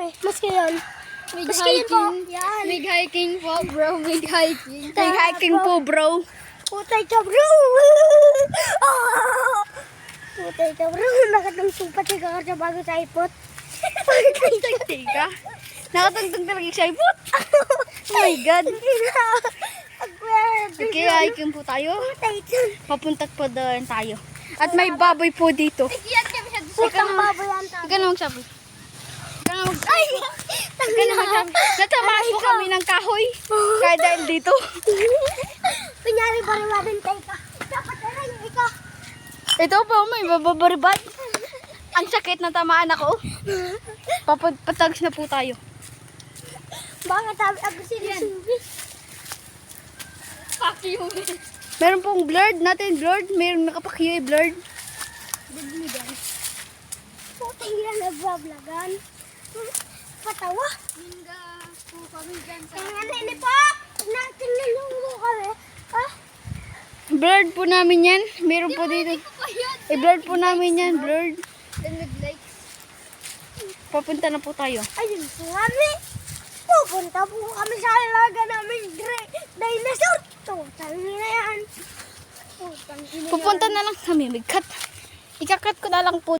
kami. Maski yun. Maski yun po. Yan. Big hiking po, bro. Big hiking. Big hiking po, bro. Putay ka, bro. Putay ka, bro. Nakatang supat ka bago sa ipot. Teka. Nakatagtag talaga sa ipot. Oh my God. Okay, hiking po tayo. Papunta po doon tayo. At may baboy po dito. Yan kami siya. Putang baboy ang tawag. Ikaw na magsabi. Ikaw na magsabi. Ikaw na magsabi. Natamaan po kami ng kahoy. Kaya dahil dito. Kunyari baribarin tayo ka. Dapat na yung ikaw. Ito po, may bababaribad. Ang sakit na tamaan ako. Papatags na po tayo. Bakit sabi ako sinusubi? Fuck you. Meron pong blurred natin, blurred. Meron nakapakiyo blurred. Putang yan nagvloggan. Patawa. Minga po kami dyan sa... Kaya nini po. Natin nilungo kami. Ah? Blurred po namin yan. Meron po dito. I-blurred po namin yan, blurred. Then with likes. Papunta na po tayo. Ayun po kami. Pupunta po kami sa alaga namin dinosaur. Total na yan. Putang ina yan. Pupunta na lang kami. May cut. Ikakat ko na lang po